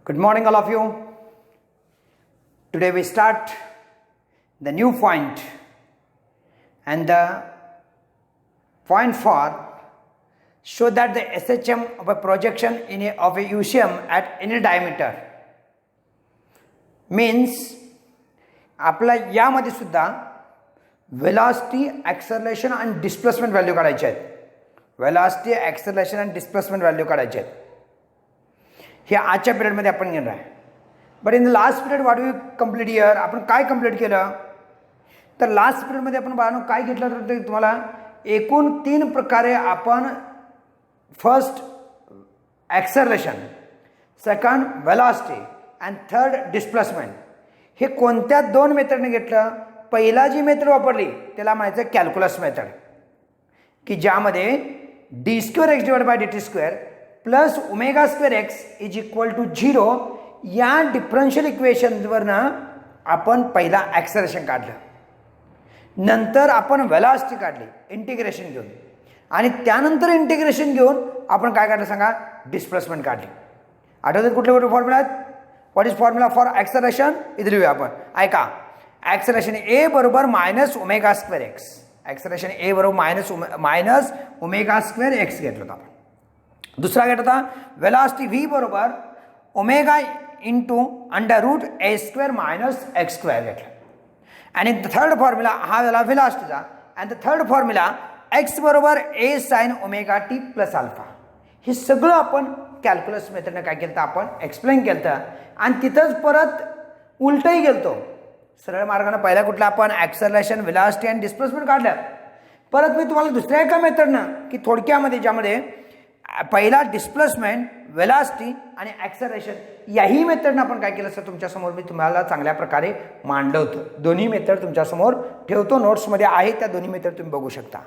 Good morning, all of you. Today we start the new point, and the point 4 show that the SHM of a projection of a UCM at any diameter means आपला यामध्ये सुद्धा velocity, acceleration and displacement value काढायचे आहेत. velocity, acceleration and displacement value काढायचे आहेत. हे आजच्या पिरियडमध्ये आपण घेणार आहे. But in the last period what we complete year आपण काय कंप्लीट केलं तर लास्ट पिरियडमध्ये आपण बाळांनो काय घेतलं तर तुम्हाला एकूण 3 प्रकारे आपण first acceleration, second velocity and third displacement हे कोणत्या 2 मेथडने घेतलं. पहिला जी मेथड वापरली त्याला म्हणायचं कॅल्क्युलस मेथड की ज्यामध्ये d²x/dt² plus ω²x is equal to 0 या डिफरन्शियल इक्वेशनवरनं आपण पहिला ॲक्सेलरेशन काढलं. नंतर आपण वेलॉसिटी काढली इंटिग्रेशन घेऊन आणि त्यानंतर इंटिग्रेशन घेऊन आपण काय काढलं सांगा डिस्प्लेसमेंट काढली. आठवतात कुठले कुठले फॉर्म्युला आहेत. What is formula for acceleration इथे लिहूया आपण. ऐका ॲक्सेलरेशन ए बरोबर -ω²x ॲक्सेलरेशन ए बरोबर मायनस ω²x घेतलं होतं आपण. दुसरा घेत होता वेलॉसिटी व्ही बरोबर ओमेगा इंटू √a² - x² घेतला. आणि थर्ड फॉर्म्युला हा झाला वेलॉसिटीचा. आणि थर्ड फॉर्म्युला x बरोबर a sin ω_t + α. हे सगळं आपण कॅल्क्युलस मेथडने काय केलं तर आपण एक्सप्लेन केलं आणि तिथंच परत उलटही गेलतो. सरळ मार्गाने पहिला कुठला आपण ॲक्सेलरेशन, वेलॉसिटी आणि डिस्प्लेसमेंट काढलं. परत मी तुम्हाला दुसऱ्या एका मेथडनं की थोडक्यामध्ये ज्यामध्ये पहिला डिस्प्लेसमेंट, वेलॉसिटी आणि ॲक्सेलरेशन याही मेथडनं आपण काय केलं असं तुमच्यासमोर मी तुम्हाला चांगल्या प्रकारे मांडलं होतं. दोन्ही मेथड तुमच्यासमोर ठेवतो, नोट्समध्ये आहे. त्या दोन्ही मेथड तुम्ही बघू शकता.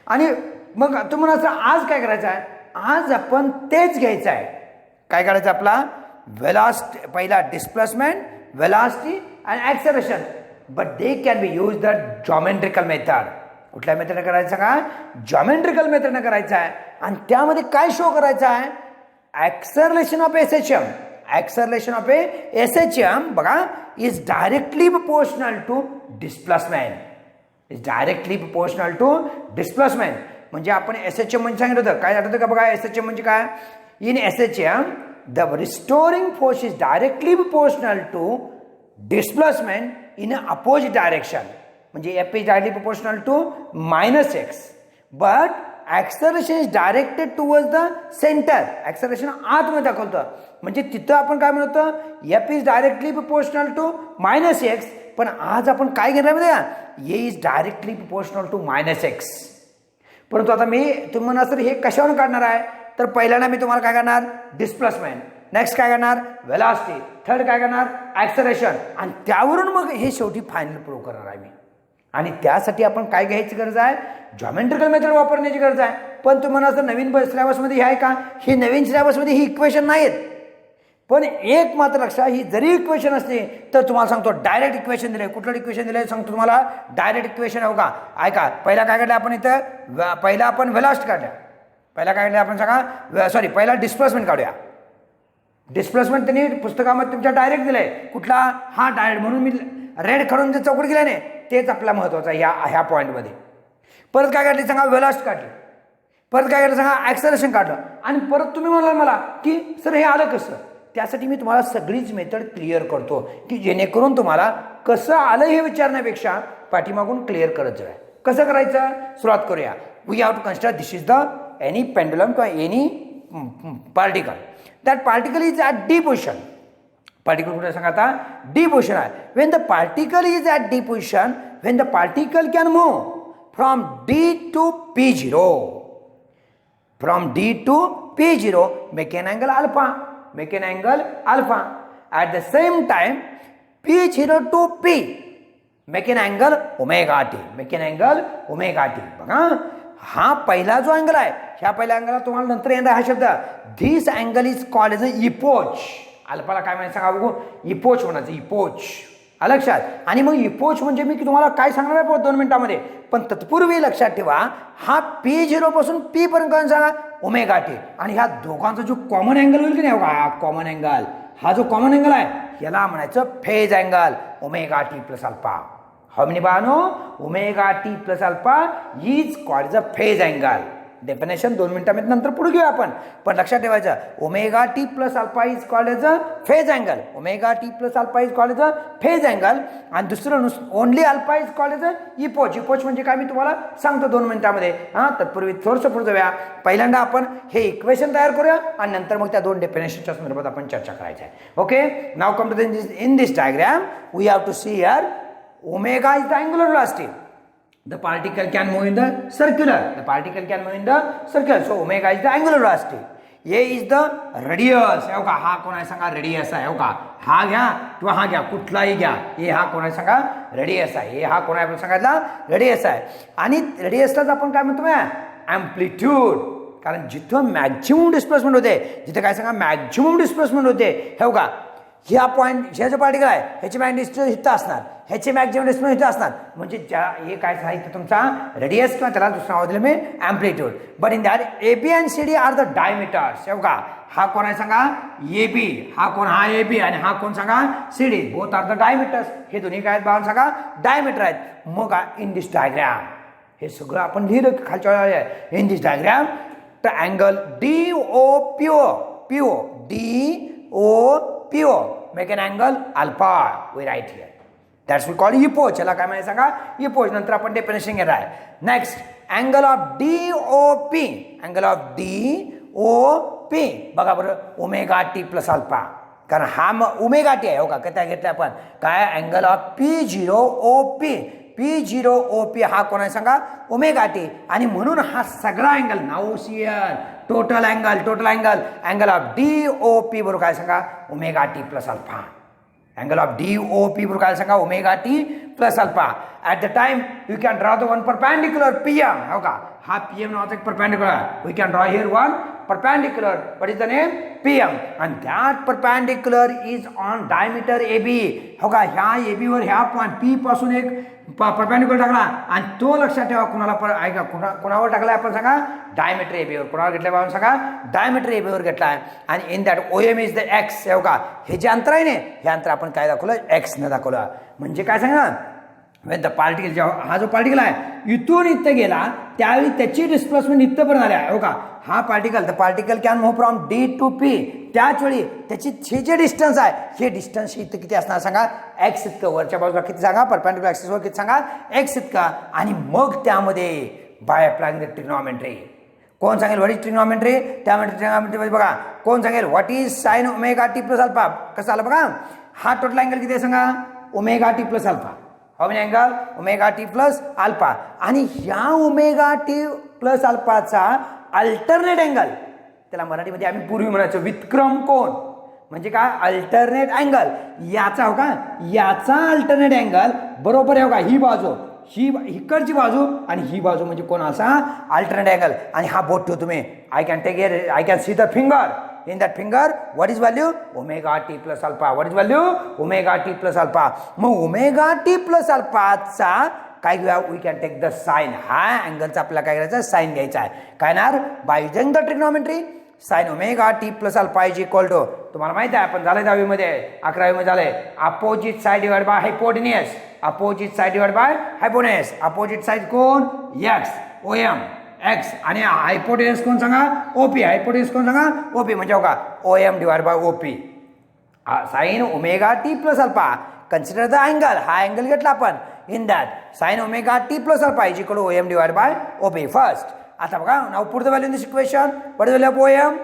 आणि मग तुम्हाला असं आज काय करायचं आहे, आज आपण तेच घ्यायचं आहे. काय करायचं आपला वेलॉसिटी पहिला डिस्प्लेसमेंट, वेलॉसिटी आणि acceleration, but they can be use the geometrical method. कुठल्या मेथडने करायचं का जॉमेट्रिकल मेथडने करायचं आहे. आणि त्यामध्ये काय शो करायचं आहे acceleration of SHM. Acceleration of SHM बघा is directly proportional to displacement. Is directly proportional to displacement. म्हणजे आपण SHM म्हणजे सांगितलं होतं काय आठवतं का बघा SHM म्हणजे काय. In SHM the restoring force is directly proportional to displacement in opposite direction. म्हणजे F is directly proportional to -x but acceleration is directed towards the centre. Acceleration आतमध्ये दाखवतं म्हणजे तिथं आपण काय म्हणतो F is directly proportional to -x. पण आज आपण काय घेणार माहिती a is directly proportional to -x. परंतु आता मी तुम्हाला सर हे कशावरून काढणार आहे तर पहिल्यांदा मी तुम्हाला काय करणार डिस्प्लेसमेंट, नेक्स्ट काय करणार वेलॉसिटी, थर्ड काय करणार ॲक्सेलरेशन आणि त्यावरून मग हे शेवटी फायनल प्रूव्ह करणार आहे मी. आणि त्यासाठी आपण काय घ्यायची गरज आहे जॉमेट्रिकल मेथड वापरण्याची गरज आहे. पण तुम्हाला असं नवीन सिलेबसमध्ये हे आहे का हे नवीन सिलेबसमध्ये ही इक्वेशन नाहीत. पण एक मात्र लक्षात ही जरी इक्वेशन असते तर तुम्हाला सांगतो डायरेक्ट इक्वेशन दिले. कुठलं इक्वेशन दिलं सांगतो तुम्हाला डायरेक्ट इक्वेशन हो का. ऐका पहिला काय काढलं आपण इथं पहिला आपण वेलॉसिटी काढल्या. पहिला काय काढलं आपण सांगा सॉरी पहिला डिस्प्लेसमेंट काढूया. डिस्प्लेसमेंट त्यांनी पुस्तकामध्ये तुमच्या डायरेक्ट दिलंय. कुठला हा डायरेक्ट म्हणून मी रेड करून जे चौकट केल्याने तेच आपला महत्त्वाचं आहे ह्या पॉईंटमध्ये. परत काय काढली सांगा वेलॉसिटी काढली. परत काय काढलं सांगा ॲक्सेलरेशन काढलं. आणि परत तुम्ही म्हणाल मला की सर हे आलं कसं. त्यासाठी मी तुम्हाला सगळीच मेथड क्लिअर करतो की जेणेकरून तुम्हाला कसं आलं हे विचारण्यापेक्षा पाठीमागून क्लिअर करत जाऊया. कसं करायचं सुरुवात करूया. We have to consider this is the any pendulum किंवा any particle. That particle is at D position. Particle कुठे सांगा आता डी पोझिशन आहे. When the particle is at D position when the particle can move from D to P0. From D to P0 make an angle alpha. Make an angle alpha. At the same time P0 to P make an angle omega t. Make an angle omega t. बघा हा पहिला जो angle आहे ह्या पहिल्या अँगलला तुम्हाला नंतर येणार हा शब्द this angle is called as a epoch. अल्फाला काय म्हणायचं सांगा बघू इपोच म्हणायचं इपोच. लक्षात. आणि मग इपोच म्हणजे मी तुम्हाला काय सांगणार आहे 2 मिनिटामध्ये. पण तत्पूर्वी लक्षात ठेवा हा P0 पासून P पर्यंत सांगा ओमेगा टी. आणि ह्या दोघांचा जो कॉमन अँगल होईल की नाही बघा, हा कॉमन अँगल, हा जो कॉमन अँगल आहे याला म्हणायचं phase angle omega T plus alpha. How many बाळांनो, omega T plus alpha is called the phase angle. Definition 2 मिनिटांमध्ये नंतर पुढे घेऊ आपण, पण लक्षात ठेवायचं omega T plus alpha is called as a phase angle. Omega T plus alpha is called as a phase angle. आणि दुसरं only alpha is called as a epoch. Epoch म्हणजे काय मी तुम्हाला सांगतो 2 मिनिटांमध्ये. तत्पूर्वी थोडंसं पुढे जाऊया. पहिल्यांदा आपण हे इक्वेशन तयार करूया आणि नंतर मग त्या 2 डेफिनेशनच्या संदर्भात आपण चर्चा करायची आहे. Okay, now come to in this diagram we have to see here omega is the angular velocity. The particle can move in the circular. The particle can move in the circular. So omega is the angular velocity. A is the radius. हे का, हा कोण आहे सांगा, radius आहे. हो का, हा घ्या किंवा हा घ्या, कुठलाही घ्या. ए हा कोण आहे सांगा, रेडियस आहे. ए हा कोण आहे आपण सांगितला, रेडियस आहे. आणि रेडियसलाच आपण काय म्हणतो, ॲम्प्लिट्यूड. कारण जिथं मॅक्झिमम डिस्प्लेसमेंट होते, जिथे काय सांगा मॅक्झिमम डिस्प्लेसमेंट होते, हे का ह्या पॉईंट, ह्या जो पार्टिकल आहे ह्याची मॅग्नेटिक इथं असणार, ह्याची मॅक्झिमम डिस्प्लेसमेंट इथं असणार. म्हणजे ज्या हे काय साहित्य तुमचा रेडियस किंवा त्याला दुसरं नाव दिलं मी amplitude. But in that A B and C D are the diameters. हे का, हा कोण आहे सांगा, ए बी. हा कोण, हा ए बी. आणि हा कोण सांगा, C D. Both are the diameters. हे दोन्ही काय आहेत सांगा, डायमीटर आहेत. मग इन दिस डायग्राम हे सगळं आपण लिहिलं खालच्या in this diagram the angle D O P O, P O, D O P O make an angle alpha. We write here. That's we call epoch. याला काय म्हणायचं सांगा, इपोच. नंतर आपण डेफिनेशन घेणार आहे. Next, angle of D O P. Angle of D O P बघा बरं, ओमेगा टी प्लस अल्फा. कारण हा मग ओमेगा टी आहे. हो का, काय घेतलं आपण, काय angle of P zero O P. P zero O P हा कोण आहे सांगा, ओमेगा टी. आणि म्हणून हा सगळा angle now see here total angle, total angle, angle of D O P बरोबर काय सांगा, omega T plus alpha. Angle of D O P बरोबर काय सांगा, omega T plus alpha. At the time you can draw the one perpendicular P M. हो का, हा P M नावाचा एक perpendicular. We can draw here one perpendicular. What is the name? PM. And that perpendicular is on diameter AB. हो का, ह्या AB वर ह्या पॉइंट P पासून एक परपेंडिक्युलर टाकला आणि तो लक्षात ठेवा कुणाला ऐका कुणावर टाकलाय आपण सांगा, डायमीटर AB वर. कुणावर घेतलाय आपण सांगा, डायमीटर AB वर घेतलाय. आणि in that OM is the X. हो का, हे जे अंतर आहे ना, हे अंतर आपण काय दाखवलं, X ने दाखवलं. म्हणजे काय सांगा, द पार्टिकल, हा जो पार्टिकल आहे इथून इथं गेला त्यावेळी त्याची डिस्प्लेसमेंट इथंपर्यंत आल्या. हो का, हा particle, the particle can move from D to P. त्याच वेळी त्याची हे जे डिस्टन्स आहे, हे डिस्टन्स इथं किती असणार सांगा, एक्स इतकं. वरच्या बाजूला किती सांगा, परपेंडिक्युलर ॲक्सिसवर किती सांगा, एक्स इतका. आणि मग त्यामध्ये बाय अप्लाइंग द ट्रिग्नॉमेट्री, कोण सांगेल व्हॉट इज ट्रिग्नॉमेट्री, त्यामध्ये ट्रिग्नॉमेट्री बघा कोण सांगेल what is sine omega T plus alpha. कसं आलं बघा, हा टोटल अँगल किती आहे सांगा, omega T plus alpha. How many angle, omega T plus alpha. आणि ह्या ओमेगा टी प्लस अल्फाचा अल्टरनेट अँगल, त्याला मराठीमध्ये आम्ही पूर्वी म्हणायचो व्युत्क्रम कोन. म्हणजे काय, अल्टरनेट अँगल. याचा हो का, याचा अल्टरनेट अँगल बरोबर आहे. हो का, ही बाजू, ही इकडची बाजू आणि ही बाजू म्हणजे कोण असा अल्टरनेट अँगल. आणि हा बोट ठेवतो तुम्ही, I can take it, I can see the finger. In that finger, what is value? Omega t plus alpha. What is value? Omega t plus alpha. मग ओमेगा टी प्लस अल्फाचा काय घेऊया, we can take the sine. हा अँगलचा आपल्याला काय करायचं, sign घ्यायचा आहे. काय ना, by using the trigonometry sine omega T plus alpha is equal to, तुम्हाला माहिती आहे आपण झालंय 10वी मध्ये, 11वी मध्ये झालंय, opposite side divide by hypotenuse. Opposite side divide by hypotenuse. Opposite side कोण, एक्स, ओ एम एक्स. आणि हायपोटेन्स कोण सांगा, ओपी. हायपोटेन्स कोण सांगा, ओपी. म्हणजे बघा O M divide by OP. Sine omega T plus alpha, consider the angle. हा angle घेतला आपण. In that sine omega T plus alpha is equal to O M divide by OP first. आता बघा, now put the value in this equation. What is value of O M,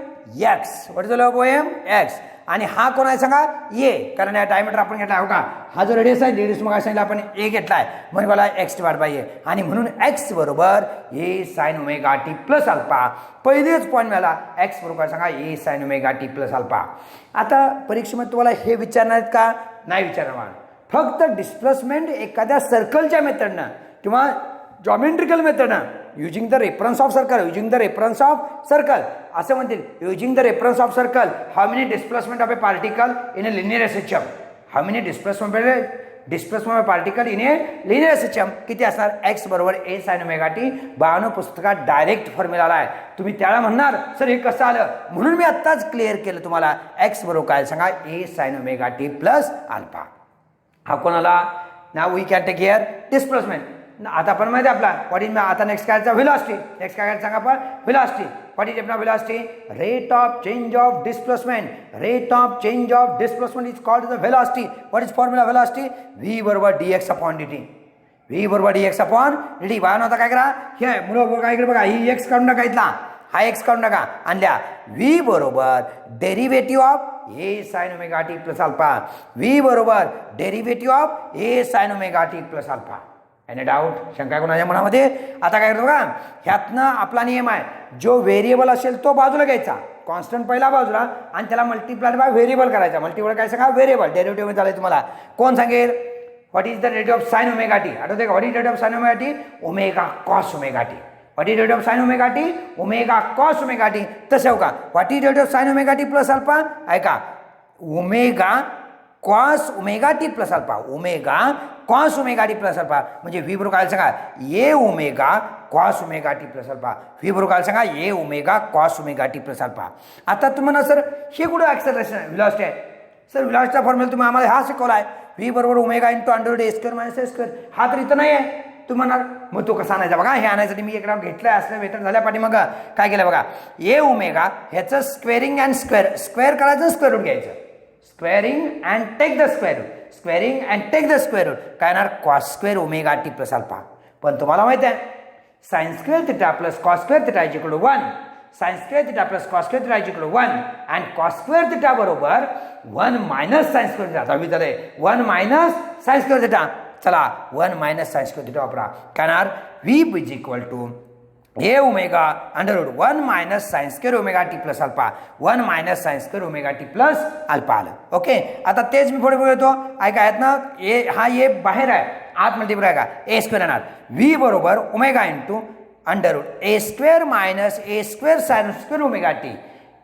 X. What is value of O M, X. आणि हा कोण आहे सांगा, ए. कारण या diameter आपण घेतला. हो का, हा जो रेडियस आहे, रेडियस मग सांगितलं आपण ए घेतलाय, म्हणजे मला एक्स डिवाइड बाय ए. आणि म्हणून एक्स बरोबर ए sine omega T plus alpha. पहिलेच पॉईंट मिळाला, एक्स बरोबर सांगा a sine omega T plus alpha. आता परीक्षेमध्ये तुम्हाला हे विचारणार आहेत का, नाही विचारणार. फक्त डिस्प्लेसमेंट एखाद्या सर्कलच्या मेथडनं किंवा जॉमेट्रिकल मेथडनं, using the reference of circle, using the reference of circle असं म्हणतील. Using the reference of circle, how many displacement of a particle in a linear system. How many displacement displacement particle in a linear system किती असणार x बरोबर a sin omega T. 52 पुस्तकात direct formula आहे. तुम्ही त्याला म्हणणार sir हे कसं आलं, म्हणून मी आत्ताच क्लिअर केलं तुम्हाला. x बरोबर काय सांगा a sin omega T plus alpha. हा कोणाला नाव we can take here displacement. आता आपण माहिती आपला व्हॉट इज आता नेक्स्ट काय व्हेलॉसिटी. नेक्स्ट काय सांगा आपण व्हेलॉसिटी. व्हॉट इज आपला velocity rate of change of displacement. Rate of change of displacement is called the velocity. What is formula velocity v बरोबर dx अपॉन dt. v बरोबर dx upon dt. बघा आता काय करा हे मुलं काय इकडे बघा ही x काढून टाका इथला हा x काढून टाका आणल्या. v बरोबर derivative of a sin omega T plus alpha. v बरोबर derivative of a sin omega T plus alpha. Any doubt शंका कोणाच्या मनामध्ये. आता काय करतो बघा ह्यातनं आपला नियम आहे जो व्हेरिएबल असेल तो बाजूला घ्यायचा कॉन्स्टंट पहिला बाजूला आणि त्याला मल्टिप्लाय बाय व्हेरिएबल करायचा. मल्टिप्लाय काय सांगा व्हेरिएबल डेरिव्हेटिव्ह झालं तुम्हाला. कोण सांगेल what is the rate of sine omega t. आठवते का what is rate of sine omega t omega cos omega t. What is rate of sine omega t omega cos omega t. तसं हो का what is rate of sine omega T plus alpha ऐका omega cos omega T plus alpha. Omega cos omega T plus alpha म्हणजे v बरोबर काय सांगा a omega cos omega T plus alpha. V बरोबर काय सांगा a omega cos omega T plus alpha. आता तुम्हाला सर हे कुठं ॲक्सेलरेशन व्हेलॉसिटी आहे. सर व्हेलॉसिटीचा फॉर्म्युला तुम्ही आम्हाला हा शिकवला आहे व्ही बरोबर ओमेगा इंटू अंडर ए स्क्वेअर मायनस ए स्क्वेअर. हा तर इथं नाही आहे. तुम्ही म्हणणार मग तो कसा आणायचा बघा. हे आणायसाठी मी इकडे घेतलं असलं वेतन झाल्या पाठी मग काय केलं बघा ए ओमेगा ह्याचं स्क्वेअरिंग अँड स्क्वेअर करायचं स्क्वेअर रूट घ्यायचं. Squaring and take the square root. Squaring and take the square root काय येणार cos square omega T plus alpha. पण तुम्हाला माहिती आहे sine square theta plus cos square theta is equal to 1. Sine square theta plus cos square theta is equal to 1 and cos square theta बरोबर 1 minus sine square theta. दहावी झाले 1 minus sine square theta. चला 1 minus sine square theta वापरा काय येणार V is equal to A omega under root 1 minus sine square omega T plus alpha. 1 minus sine square omega T plus alpha आलं. Okay आता तेच मी पुढे बोलतो ऐका आहेत ना ए हा ए बाहेर आहे आत मल्टिप्लाय का ए स्क्वेअर येणार व्ही बरोबर omega into under root A square minus A square sine square omega t.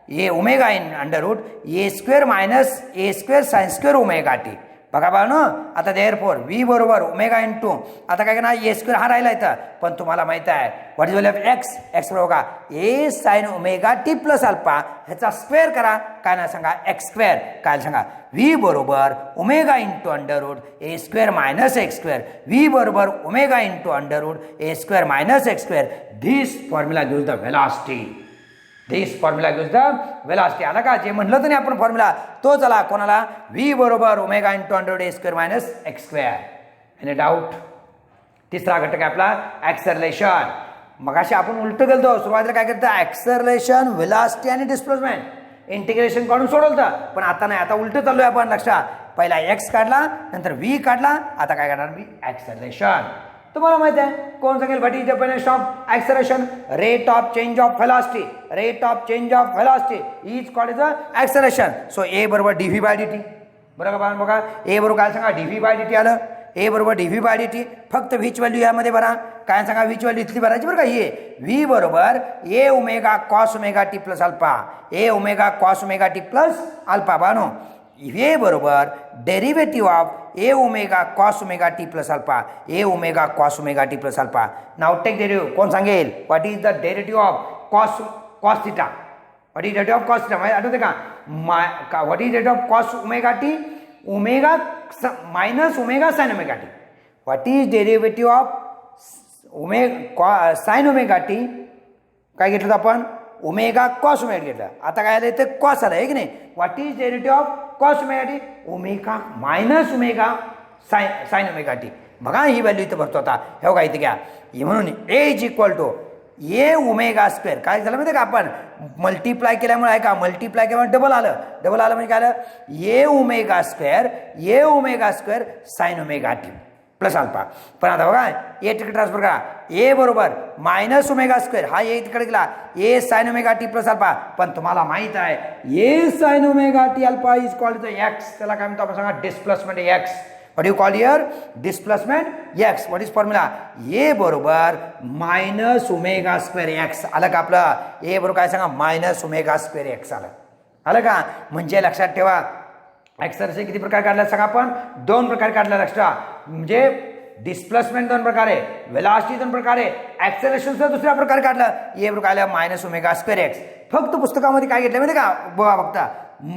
A omega in under root A square minus A square sine square omega t. बघा बा ना आता therefore V बरोबर omega into आता काय करणार ए square हा राहिला इथं पण तुम्हाला माहिती आहे what is value of x. X बरोबर का a sine omega T plus alpha ह्याचा स्क्वेअर करा काय ना सांगा एक्स स्क्वेअर काय सांगा व्ही बरोबर ओमेगा इंटू अंडर रूट ए square minus x square. V बरोबर omega into under root A square minus x square. This formula gives the velocity. This formula gives the velocity. आला का जे म्हणलं तर नाही आपण फॉर्म्युला तो चला कोणाला व्ही बरोबर ओमेगा इंटू अंडर रूट ए square minus x square. Any doubt. तिसरा घटक आहे आपला ॲक्सेलरेशन. मगाशी आपण उलटं गेलतो सुरुवातीला काय करतं ॲक्सेलरेशन व्हेलॉसिटी आणि डिस्प्लेसमेंट इंटिग्रेशन काढून सोडवलं पण आता नाही आता उलटं चाललोय आपण लक्षात. पहिला एक्स काढला नंतर व्ही काढला आता काय करणार मी ॲक्सेलरेशन. तुम्हाला माहिती आहे कोण सांगेल what is definition of acceleration rate of change of velocity. Rate of change of velocity is called as acceleration. So a बरोबर d v by d t. बरोबर बघा ए बरोबर काय सांगा d v by d t आलं. A बरोबर d v by d t. फक्त व्हीच व्हॅल्यू यामध्ये भरा काय सांगा व्हीच व्हॅल्यू इथली भरायची बरं का हे व्ही बरोबर a omega cos omega T plus alpha. A omega cos omega T plus alpha बानो ए बरोबर derivative of a omega cos omega T plus alpha. A omega cos omega T plus alpha. Now take derivative कोण सांगेल what is the derivative of cos theta. What is derivative of cos theta माहिती आठवते का what is derivative of cos omega t omega minus omega sine omega t. What is derivative of sine omega T काय घेतलं आपण omega cos omega घेतलं. आता काय आलं इथे कॉस आलं आहे की नाही. What is derivative of cos omega t omega minus omega sine omega t. बघा ही व्हॅल्यू इथं भरतो आता हे बघा इथे घ्या म्हणून A is equal to A omega square काय झालं माहिती का आपण मल्टिप्लाय केल्यामुळे आहे का मल्टिप्लाय केल्यामुळे डबल आलं. डबल आलं म्हणजे काय आलं A omega square sine omega T plus alpha. पण आता बघा ए तिकडे ट्रान्सफर करा ए बरोबर मायनस ओमेगा स्क्वेअर हा ए तिकडे गेला A sine omega T plus alpha. पण तुम्हाला माहित आहे A sine omega T alpha is called the X. त्याला काय म्हणतो आपण सांगा displacement X. What you call here displacement X. What is formula A बरोबर मायनस ओमेगा स्क्वेअर एक्स आलं का आपलं. ए बरोबर काय सांगा मायनस ओमेगा स्क्वेअर एक्स आलं का म्हणजे लक्षात ठेवा ॲक्सलरेशन किती प्रकार काढला सांगा आपण? 2 प्रकार काढला लक्षात. म्हणजे डिस्प्लेसमेंट 2 प्रकारे, वेलॉसिटी 2 प्रकारे, ॲक्सलरेशनचा दुसरा प्रकार काढला. ए बरोबर मायनस ओमेगा स्क्वेअर एक्स. फक्त पुस्तकामध्ये काय घेतलं माहिती का? बघा बघता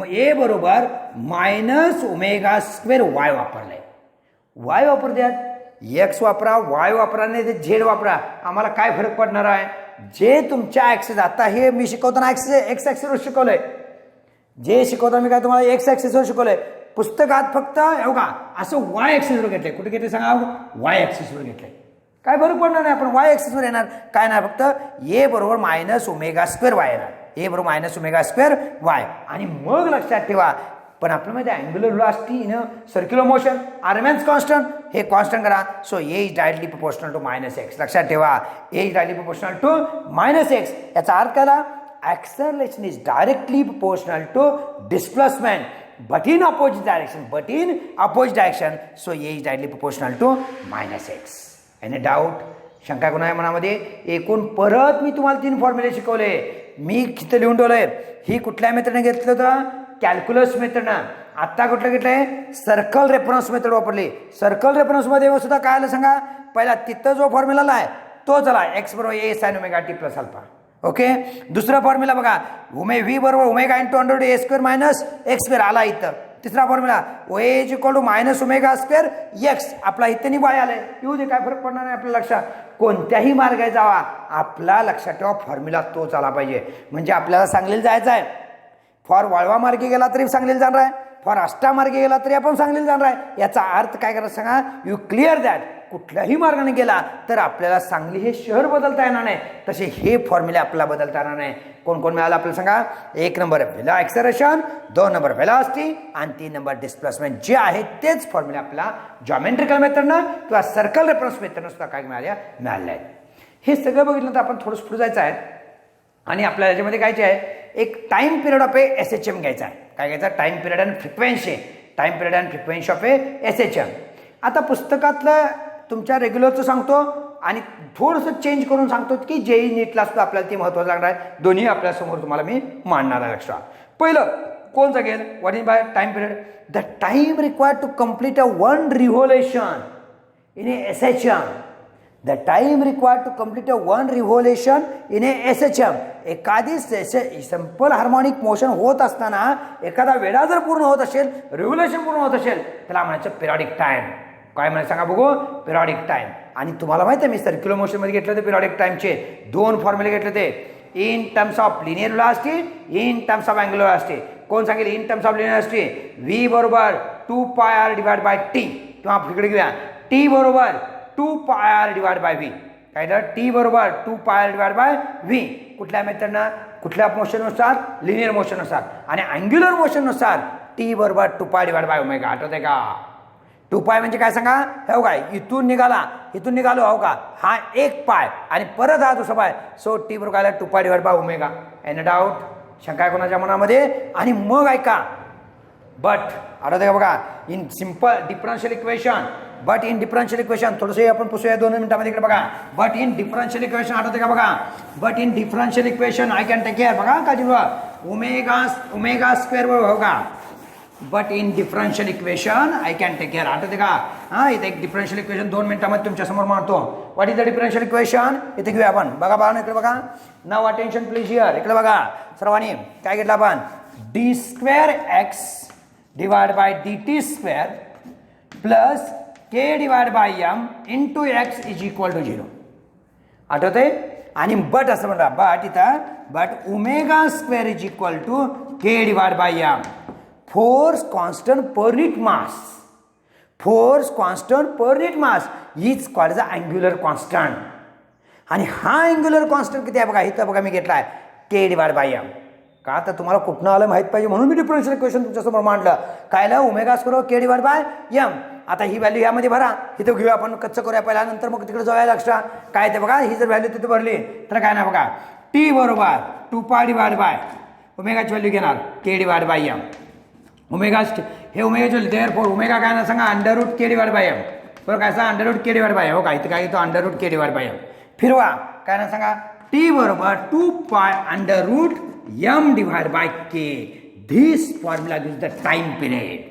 ए बरोबर मायनस ओमेगा स्क्वेअर वाय वापरलंय. वाय वापर द्यात, एक्स वापरा, वाय वापरा, नाही ते झेड वापरा, आम्हाला काय फरक पडणार आहे? जे तुमच्या ॲक्सिस, आता हे मी शिकवताना एक्स ॲक्सिसवर शिकवलंय, जे शिकवताना मी काय तुम्हाला एक्स ॲक्सिसवर शिकवलंय. पुस्तकात फक्त एवढा असं वाय ॲक्सिसवर घेतलंय. कुठे घेतले सांगा? वाय ॲक्सिसवर घेतलंय. काय फरक पडणार नाही, आपण वाय ॲक्सिसवर येणार. काय नाही, फक्त ए बरोबर मायनस ओमेगा स्क्वेअर वाय येणार. ए बरोबर मायनस ओमेगा स्क्वेअर वाय. आणि मग लक्षात ठेवा, पण आपलं माहिती आहे angular velocity in circular motion RMS constant, हे कॉन्स्टंट करा. So A is directly proportional to minus X. लक्षात ठेवा, A is directly proportional to minus X. याचा अर्थ काय? acceleration is directly proportional to displacement but in opposite direction. So A is directly proportional to minus x. Any doubt? शंका कोणा आहे मनामध्ये? एकूण परत मी तुम्हाला 3 फॉर्म्युले शिकवले. मी किती लिहून ठेवलंय. ही कुठल्या मेथडने घेतलं होतं? कॅल्क्युलस मेथडनं. आत्ता कुठलं घेतलंय? सर्कल रेफरन्स मेथड वापरली. सर्कल रेफरन्समध्ये सुद्धा काय आलं सांगा? पहिला तिथं जो फॉर्म्युला आहे तो चला एक्स बरोबर ए sine omega T plus alpha. Okay. दुसरा फॉर्म्युला बघा, व्ही बरोबर ओमेगा इंटू अंडर ए स्क्वेअर मायनस एक्स स्क्वेअर आला इथं. तिसरा formula O is equal to minus omega square X. आपला इथे वाय आलाय. येऊ दे, काय फरक पडणार नाही आपल्या लक्षात. कोणत्याही मार्गाने जावा, आपला लक्षात ठेवा फॉर्म्युला तोच आला पाहिजे. म्हणजे आपल्याला सांगलीला जायचं आहे. फॉर वाळवा मार्गे गेला तरी सांगलीला जाणार आहे, फॉर अष्टा मार्गे गेला तरी आपण सांगलीला जाणार आहे. याचा अर्थ काय करायचं सांगा? You clear that. कुठल्याही मार्गाने गेला तर आपल्याला सांगली हे शहर बदलता येणार नाही. तसे हे फॉर्म्युले आपल्याला बदलता येणार नाही. कोण कोण मिळालं आपल्याला सांगा? 1 नंबर ॲक्सेलरेशन, 2 नंबर व्हेलॉसिटी आणि 3 नंबर डिस्प्लेसमेंट. जे आहे तेच फॉर्म्युले आपल्याला जॉमेट्रिकल मेथडनं किंवा सर्कल रेफरन्स मेथडनं सुद्धा काय मिळाले आहेत. हे सगळं बघितलं तर आपण थोडंसं पुढे जायचं आहे आणि आपल्याला याच्यामध्ये काय आहे? एक time period of A SHM घ्यायचा आहे. काय घ्यायचा? Time period and frequency. Time period and frequency of A SHM. आता पुस्तकातलं तुमच्या रेग्युलरचं सांगतो आणि थोडंसं चेंज करून सांगतो की जेई नीटला सुद्धा आपल्याला ते महत्त्वाचं लागणार आहे. दोन्ही आपल्यासमोर तुम्हाला मी मांडणार आहे. लक्षात. पहिलं कोण सांगेल? What is by time period? The time required to complete a 1 revolution in a SHM. The time required to complete a 1 revolution in a SHM. एखादी सिंपल हार्मोनिक मोशन होत असताना एखादा वेळा जर पूर्ण होत असेल, रिव्होल्यूशन पूर्ण होत असेल, त्याला म्हणायचं पिरियॉडिक टाइम. काय म्हणायचं सांगा बघू? Periodic time. आणि तुम्हाला माहिती आहे मी सर्क्युलर मोशनमध्ये घेतलं ते पिरियॉडिक टाइमचे 2 फॉर्म्युले घेतले ते. In terms of linear velocity, in terms of angular velocity. कोण सांगेल? In terms of linear velocity V बरोबर 2πr डिवाइड बाय टी. किंवा इकडे घेऊया टी बरोबर 2πr डिवाइड बाय व्ही. काय तर टी बरोबर 2πr डिवाइड बाय व्ही. कुठल्या मेथडनं? कुठल्या मोशननुसार? लिनियर मोशननुसार. आणि अँग्युलर मोशननुसार टी बरोबर 2π डिवाइड बाय ओमेगा. आठवते का? 2π म्हणजे काय सांगा? हो काय? इथून निघालो हो का? हा 1 पाय आणि परत हा दुसरा पाय. सो टी बरोबर काय? 2π divide by omega. Any doubt? शंका आहे कोणाच्या मनामध्ये? आणि मग ऐका, बट आठवते का बघा? In simple differential equation, but in differential equation थोडंसं आपण पुसूया 2 मिनिटांमध्ये. इकडे बघा, बट इन डिफरन्शियल इक्वेशन आठवते का बघा? But in differential equation I can take care. बघा का जीवा ओमेगा स्क्वेअर बरोबर हो का? But in differential equation I can take care. आठवते का? हां, इथे एक डिफरन्शियल इक्वेशन 2 मिनिटांमध्ये तुमच्यासमोर मांडतो. What is the differential equation? इथे घेऊया आपण. बघा बघा इकडे बघा. नाव अटेन्शन प्लीज हिअर. इकडे बघा सर्वांनी. काय घेतलं आपण? d²x divide by dt² plus k divide by m into x is equal to 0. आठवते? आणि बट असं म्हणा, बट इथं but omega square is equal to k divide by m. Force constant per unit mass. Force constant per unit mass is called the angular constant. आणि हा angular constant किती आहे बघा? इथं बघा मी घेतला आहे k डिवाइड बाय m. का? तर तुम्हाला कुठनं आलं माहीत पाहिजे म्हणून मी डिफरन्शियल इक्वेशन तुमच्यासमोर मांडलं. कायला? Omega square k divide by m. आता ही व्हॅल्यू यामध्ये भरा. इथं घेऊया आपण, कच्चं करूया पहिला, नंतर मग तिकडे जाऊया. लक्षात काय ते बघा. ही जर व्हॅल्यू तिथे भरली तर काय ना बघा, टी बरोबर 2π डिवाइड बाय ओमेगाची व्हॅल्यू घेणार k divide by m. Omega हे ओमेगाची व्हॅल्यू देअरफॉर ओमेगा काय ना सांगा? Under root k divide by m. बरोबर काय सांगा? Under root k divide by. हो का? इथं काय येतो? Under root k divide by m. फिरवा. काय ना सांगा? टी बरोबर 2π under root m divide by k. This formula gives the time period.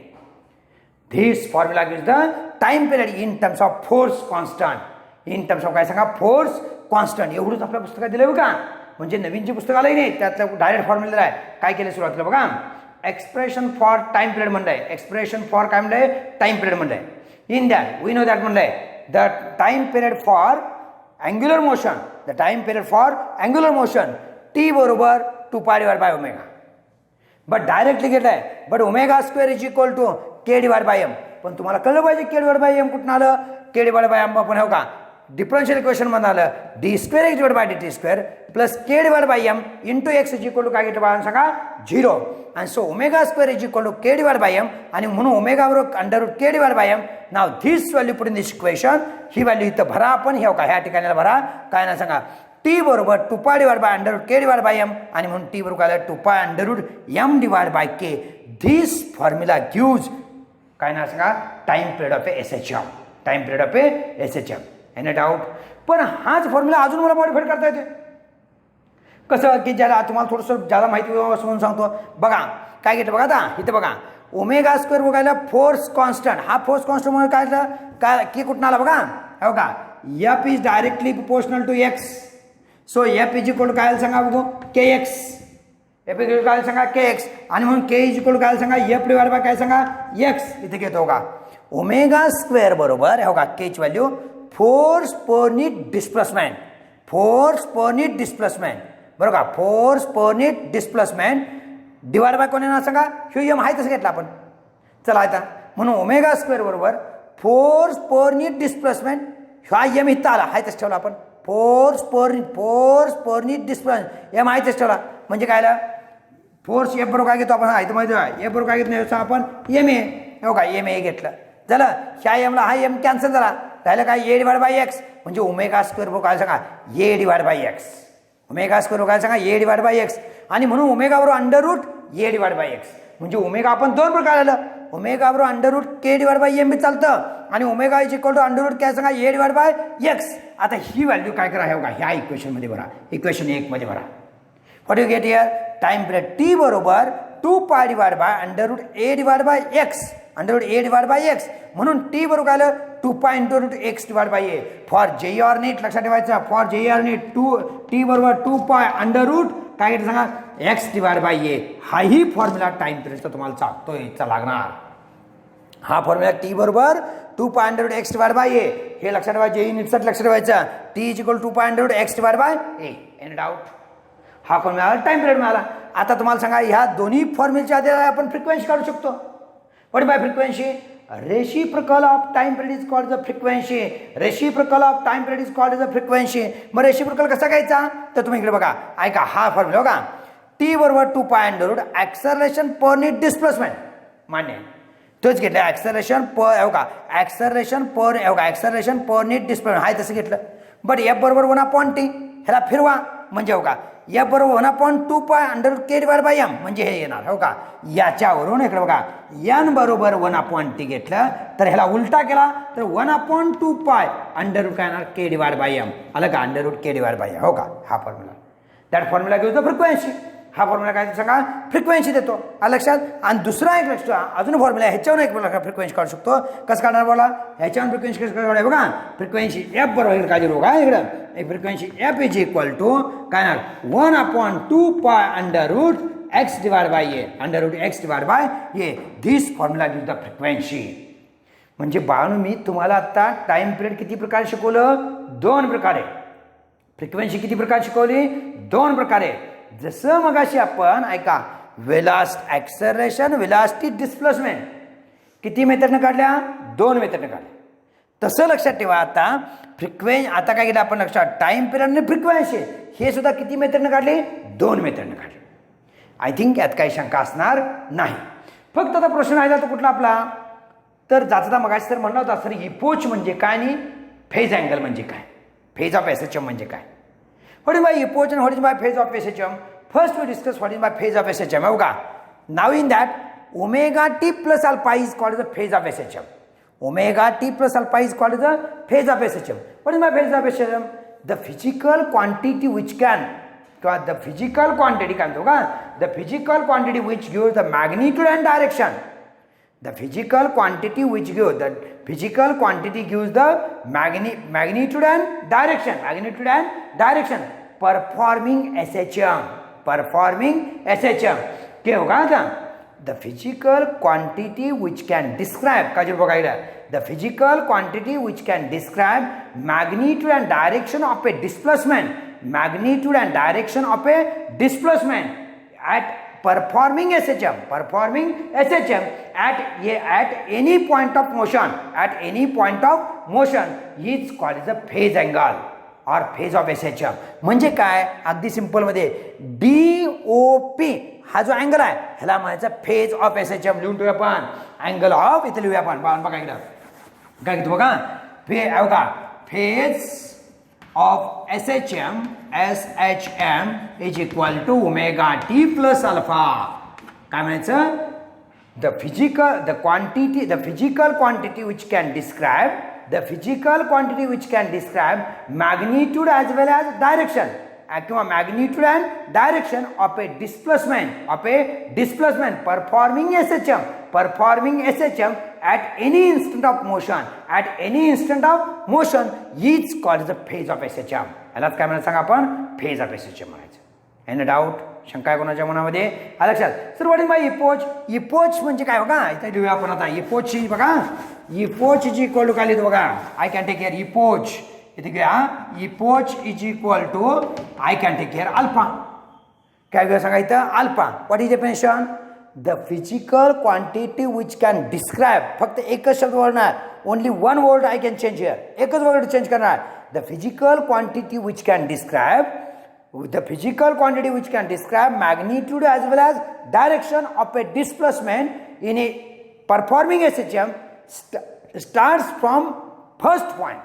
This formula gives the time period in terms of force constant. In terms of काय सांगा, force constant. एवढंच आपल्या पुस्तकात दिलं बघा. म्हणजे नवीन जे पुस्तक आलंय नाही त्यातलं डायरेक्ट फॉर्म्युला आहे. काय केलं सुरुवातीला बघा, एक्सप्रेशन फॉर टाइम पिरियड म्हणलंय. एक्सप्रेशन फॉर काय म्हणलंय, टाइम पिरियड म्हणलंय. In that we know that म्हणलंय the time period for angular motion. The time period for angular motion T बरोबर 2π/ω. बट डायरेक्टली घेतलाय. But ω² is equal to k/m. पण तुम्हाला कळलं पाहिजे k/m कुठून आलं. k/m आपण हो का डिफरन्शियल इक्वेशन मध्ये आलं d²x/dt² plus k/m into x is equal to काय घेतलं बाळा सांगा, 0. आणि so ω² is equal to k/m. आणि म्हणून ω बरोबर √k/m. Now this value put in this equation. He value इथं भरा आपण. हे का ह्या ठिकाणी भरा. काय ना सांगा, t बरोबर 2π/√k/m. आणि म्हणून t बरोबर काय 2π√m/k. धिस फॉर्म्युला गिव्ज काय ना सांगा, time period of SHM. Time period of SHM. Any doubt. पण हाच फॉर्म्युला अजून मला मॉडिफाईड करता येते. कसं की ज्याला तुम्हाला थोडंसं ज्यादा माहिती म्हणून सांगतो. बघा काय घेतलं बघा, आता इथं बघा ω² बघायला फोर्स कॉन्स्टंट. हा फोर्स कॉन्स्टंट म्हणून काय की कुठून आला बघा, हो का F is directly proportional to x. So F is equal to काय सांगा बघू, kx. F इज काय सांगा kx. आणि म्हणून k इज इक्वल टू काय सांगा F/ काय सांगा x. इथे घेतो का ω² बरोबर हो का k ची value force per unit displacement. Force per unit displacement बरोबर का. Force per unit displacement divide by कोणी ना सांगा, ह्यू आहे तसं घेतलं आपण. चला आता म्हणून ω² बरोबर फोर्स पर यूनिट डिस्प्लेसमेंट. हा एम इथं आला आहे तसं ठेवला आपण. Force per unit displacement M आहे तसं ठेवला. म्हणजे काय आलं, फोर्स एफ बरोबर काय घेतो आपण, हा इथं माहिती आहे एफ बरोबर काय घेतो आपण MA. हो का MA घेतलं झालं. ह्या एमला हा एम कॅन्सल झाला. राहिलं काय A/x. म्हणजे ω² बरोबर काय सांगा A/x. ω² काय सांगा A/x. आणि म्हणून ω बरोबर √A/x. म्हणजे ω आपण दोन प्रकार आलं. ω बरोबर √k/m बी चालतं. आणि ω इज इक्वल टू √ काय सांगा A/x. आता ही व्हॅल्यू काय करा हे बघा ह्या इक्वेशनमध्ये भरा. इक्वेशन 1 मध्ये भरा. What you get here, time period t बरोबर 2π/√A/x. √A/x. म्हणून t बरोबर काय आलं 2π √x/a. For JE or NEET लक्षात ठेवायचं. For JE or NEET t बरोबर 2π √ काय घेत सांगा x/a. हाही फॉर्म्युला टाइम पिरियडचा तुम्हाला चालतोय लागणार. हा फॉर्म्युला t बरोबर 2π √x/a. हे लक्षात ठेवा. JE NEET लक्षात ठेवायचं. t is equal 2π √x/a. Any doubt. हा फॉर्म्युला टाइम पिरियड मिळाला. आता तुम्हाला सांगा ह्या दोन्ही फॉर्म्युलेच्या आधारे आपण फ्रिक्वेन्सी काढू शकतो. What by frequency, reciprocal of time period is called the frequency. Reciprocal of time period is called the frequency. मग रेसिप्रोकल कसा घ्यायचा तर तुम्ही इकडे बघा ऐका. हा फॉर्म्युला बघा t बरोबर 2π ॲक्सलरेशन पर यूनिट डिस्प्लेसमेंट. मान्य तोच घेतलं. ॲक्सलरेशन पर हो का ॲक्सलरेशन पर हो का ॲक्सलरेशन पर यूनिट डिस्प्लेसमेंट हाय तसं घेतलं. बट F बरोबर 1/t. ह्याला फिरवा म्हणजे हो का F बरोबर 1/2π √k/m. म्हणजे हे येणार हो का याच्यावरून इकडे बघा n बरोबर 1/t घेतलं तर ह्याला उलटा केला तर 1/2π √k k/m आलं का √k/m. हो का हा formula. That formula gives the frequency. हा फॉर्म्युला काय सांगा फ्रिक्वेन्सी देतो. लक्षात. आणि दुसरा एक लक्ष अजून फॉर्म्युला ह्याच्यावर एक फ्रिक्वेन्सी काढू शकतो. कसं काढणार बोला ह्याच्यावर फ्रिक्वेन्सी कसं काढणार बघा. फ्रिक्वेन्सी F बरोबर काय दिलं बघा इकडं एक frequency F is equal to काय ना 1/2π √x/a. This formula gives the frequency. म्हणजे बाळांनो मी तुम्हाला आता टाइम पिरियड किती प्रकारे शिकवलं, 2 प्रकारे. फ्रिक्वेन्सी किती प्रकारे शिकवली, 2 प्रकारे. जसं मगाशी आपण ऐका वेलास्ट ॲक्सलरेशन वेलास्टिक डिस्प्लेसमेंट किती मेथडनं काढल्या, 2 मेथडनं काढल्या. तसं लक्षात ठेवा. आता आता काय केलं आपण लक्षात टाइम पिरियड आणि फ्रिक्वेन्सी हे सुद्धा किती मेथडनं काढले, 2 मेथडनं काढले. आय थिंक यात काही शंका असणार नाही. फक्त आता प्रश्न राहिला तो कुठला आपला तर जाता मगाशी तर म्हणला होता सर इपोच म्हणजे काय आणि फेज अँगल म्हणजे काय, फेज ऑफ SHM म्हणजे काय. What is by epoch and what is by phase of SHM? First we discuss what is by phase of SHM. Okay. Now in that omega t plus alpha is called the phase of SHM. Omega t plus alpha is called the phase of SHM. What is by phase of SHM? The physical quantity which can किंवा the physical quantity काय म्हणतो का, the physical quantity which give the magnitude and direction. The physical quantity which gives the physical quantity gives the magnitude and direction performing SHM क्या होगा था, the physical quantity which can describe का जो बघायला, the physical quantity which can describe magnitude and direction of a displacement at performing SHM at any point of motion is called as a phase angle or phase of SHM. म्हणजे काय, अगदी simple मध्ये DOP हा जो angle आहे ह्याला म्हणायचं phase of SHM. लिहून ठेवूया आपण, अँगल ऑफ इथे लिहूया आपण. बघा इकडं काय घेतो बघा, phase of SHM is equal to omega t plus alpha. काय म्हणायचं, the physical quantity which can describe magnitude as well as direction किंवा magnitude and direction of a displacement performing SHM at any instant of motion is called as the phase of SHM. यालाच काय म्हणायचं सांगा आपण, phase of SHM म्हणायचं. Any doubt, शंका आहे कोणाच्या मनामध्ये, लक्षात. Sir what is my epoch म्हणजे काय बघा, इथे लिहूया आपण आता. इपोच बघा, इपोच इज इक्वल टू काय लिहितो बघा, I can take care epoch. इथे घ्या, epoch is equal to I can take care alpha. काय घेऊया सांगा इथं, alpha. What is definition, the physical quantity which can describe, फक्त एकच शब्द बोलणार, only one word I can change here, एकच वर्ड चेंज करणार. The physical quantity which can describe magnitude as well as direction of a displacement in a performing SHM starts from first point.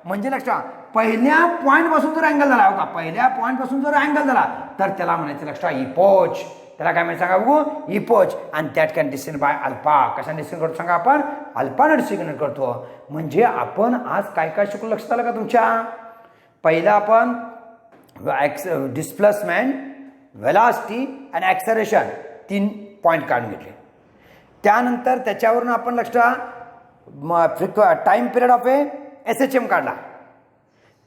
म्हणजे लक्षात, पहिल्या point पासून जर angle झाला का, पहिल्या पॉइंट पासून जर अँगल झाला तर त्याला म्हणायचं लक्षात इपोच. त्याला काय म्हणायचं सांगा बघू, इपोच. आणि that can describe by alpha. कशाने डिस्क्राइब करतो सांगा आपण, अल्फाने डिस्क्राइब करतो. म्हणजे आपण आज काय काय शिकलो लक्षात आलं का तुमच्या, पहिला आपण डिस्प्लेसमेंट, वेलॉसिटी आणि ॲक्सेलरेशन 3 पॉईंट काढून घेतले. त्यानंतर त्याच्यावरून आपण लक्षात टाइम पिरियड ऑफ SHM काढला.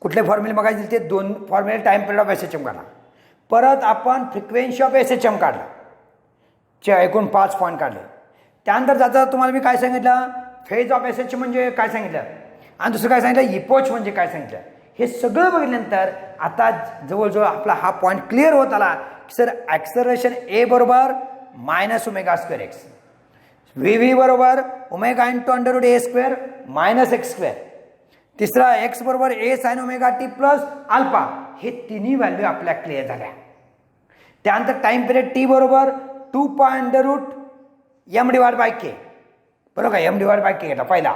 कुठले फॉर्म्युले बघायचे ते 2 फॉर्म्युले टाइम पिरियड ऑफ SHM काढला. परत आपण फ्रिक्वेन्सी ऑफ SHM काढला, एकूण 5 पॉईंट काढले. त्यानंतर जाता तुम्हाला मी काय सांगितलं, फेज ऑफ SHM म्हणजे काय सांगितलं, आणि दुसरं काय सांगितलं, इपोच म्हणजे काय सांगितलं. हे सगळं बघितल्यानंतर आता जवळजवळ आपला हा पॉईंट क्लिअर होत आला की सर ॲक्सेलरेशन A बरोबर -ω²x, VV बरोबर ओमेगा इंटू √a² -x², तिसरा x बरोबर a sin ω_t plus alpha. हे तिन्ही व्हॅल्यू आपल्या क्लिअर झाल्या. त्यानंतर टाइम पिरियड T बरोबर 2π√m/k, बरोबर का, m/k घेतला पहिला.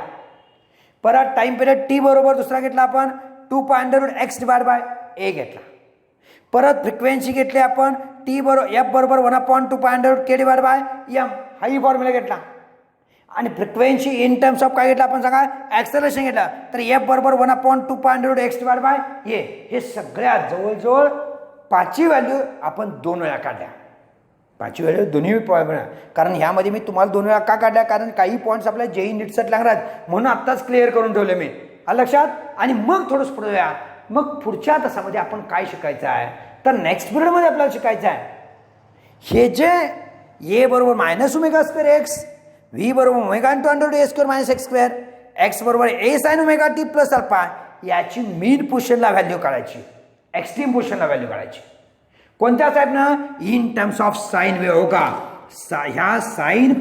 परत टाइम पिरियड T बरोबर दुसरा घेतला आपण 2π√x/a घेतला. परत फ्रिक्वेन्सी घेतली आपण T बरोबर f बरोबर 1/2π√k/m, हाही फॉर्म्युला घेतला. आणि फ्रिक्वेन्सी इन टर्म्स ऑफ काय घेतला आपण सांगा, ॲक्सेलरेशन घेतला, तर f बरोबर 1/2π√x/a. हे सगळ्यात जवळजवळ 5 व्हॅल्यू आपण 2 वेळा काढल्या. 5 व्हॅल्यू दोन्ही पॉईंट, कारण ह्यामध्ये मी तुम्हाला 2 वेळा का काढल्या, कारण काही पॉईंट्स आपल्या JEE नीटसाठी लागणार आहेत, म्हणून आत्ताच क्लिअर करून ठेवले मी लक्षात. आणि मग थोडंसं पुढे या, मग पुढच्या तासामध्ये आपण काय शिकायचं आहे, तर नेक्स्ट पिरियडमध्ये आपल्याला शिकायचं आहे हे जे a बरोबर -ω²x, v बरोबर omega into √a² -x², x बरोबर a sin ω_t plus alpha, याची मीन पोझिशनला व्हॅल्यू काढायची, एक्स्ट्रीम पोझिशनला व्हॅल्यू काढायची. कोणत्या टाईपनं, in terms of sine wave. हो का, ह्या साइन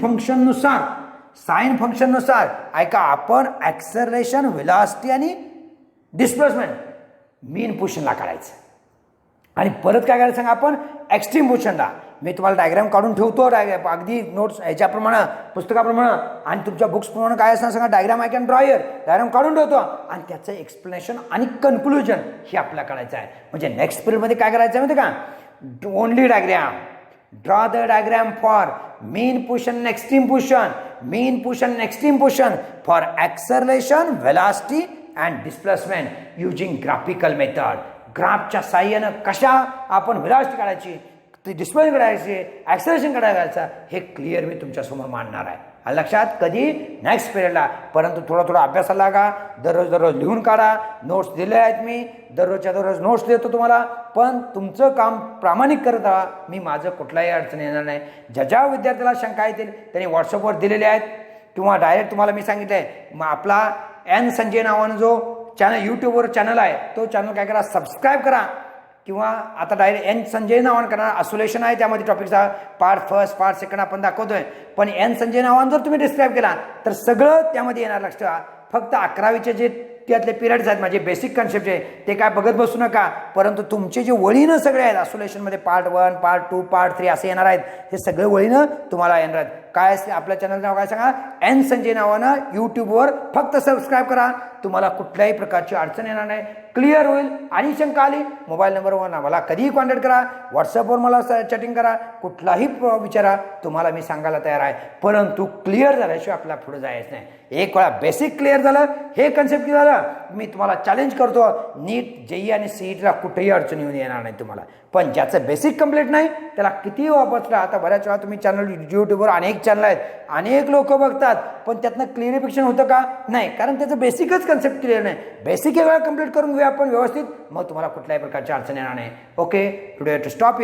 फंक्शननुसार ऐका आपण ॲक्सेलरेशन, व्हेलॉसिटी आणि डिस्प्लेसमेंट मीन पोझिशनला काढायचं. आणि परत काय करायचं सांगा आपण, एक्स्ट्रीम पोझिशनला. मी तुम्हाला डायग्राम काढून ठेवतो, अगदी नोट्स ह्याच्याप्रमाणे, पुस्तकाप्रमाणे आणि तुमच्या बुक्सप्रमाणे काय असणार सांगा, diagram I can draw here, diagram काढून ठेवतो. आणि त्याचं एक्सप्लेनेशन आणि कन्क्लुजन हे आपल्याला करायचं आहे. म्हणजे नेक्स्ट पिरियडमध्ये काय करायचं आहे माहिती का, only diagram, draw the diagram for mean position and extreme position for acceleration, velocity and displacement using graphical method. ग्राफच्या साह्यानं कशा आपण व्हेलॉसिटी काढायची, ती डिस्प्लेस काढायची, ॲक्सेलरेशन काढायचं, हे क्लिअर मी तुमच्यासमोर मांडणार आहे. लक्षात, कधी नेक्स्ट पिरियडला. परंतु थोडा अभ्यासाला लागा, दररोज लिहून काढा. नोट्स दिले आहेत मी, दररोजच्या दररोज नोट्स देतो तुम्हाला. पण तुमचं काम प्रामाणिक करत राहा. मी माझं कुठलाही अडचण येणार नाही. ज्या विद्यार्थ्याला शंका येतील त्यांनी व्हॉट्सअपवर दिलेले आहेत किंवा डायरेक्ट तुम्हाला मी सांगितलं आहे. मग आपला एन संजय नावानं जो चॅनल यूट्यूबवर चॅनल आहे, तो चॅनल काय करा, सबस्क्राईब करा. किंवा आता डायरेक्ट एन संजय नावानं करणार, आसोलेशन आहे त्यामध्ये टॉपिकचा पार्ट फर्स्ट पार्ट सेकंड आपण दाखवतोय. पण एन संजय नावानं जर तुम्ही डिस्क्राईब केला तर सगळं त्यामध्ये येणार. लक्षात, फक्त 11वीचे जे त्यातले पिरियड्स आहेत माझे बेसिक कन्सेप्टचे ते काय बघत बसू नका. परंतु तुमचे जे वळीनं सगळे आहेत आसोलेशनमध्ये पार्ट 1 पार्ट 2 पार्ट 3 असे येणार आहेत. हे सगळे वळीनं तुम्हाला येणार आहेत. काय आपल्या चॅनलचं नाव काय सांगा, एन संजय नावानं यूट्यूबवर फक्त सबस्क्राईब करा. तुम्हाला कुठल्याही प्रकारची अडचण येणार नाही, क्लिअर होईल. आणि शंका आली मोबाईल नंबरवर मला कधीही कॉन्टॅक्ट करा, व्हॉट्सअपवर मला चॅटिंग करा, कुठलाही विचारा, तुम्हाला मी सांगायला तयार आहे. परंतु क्लिअर झाल्याशिवाय आपल्याला पुढे जायचं नाही. एक वेळा बेसिक क्लिअर झालं, हे कन्सेप्ट झालं, मी तुम्हाला चॅलेंज करतो, नीट जेई आणि सीईटीला कुठेही अडचण येऊन येणार नाही तुम्हाला. पण ज्याचं बेसिक कंप्लीट नाही त्याला कितीही वापरला. आता बऱ्याच वेळा तुम्ही चॅनल यूट्यूबवर अनेक चॅनल आहेत, अनेक लोक बघतात, पण त्यातनं क्लिअरिफिकेशन होतं का नाही, कारण त्याचं बेसिकच कन्सेप्ट क्लिअर नाही. बेसिक एक वेळा कंप्लीट करून घेऊया आपण व्यवस्थित, मग तुम्हाला कुठल्याही प्रकारची अडचण येणार नाही. Okay, today to stop.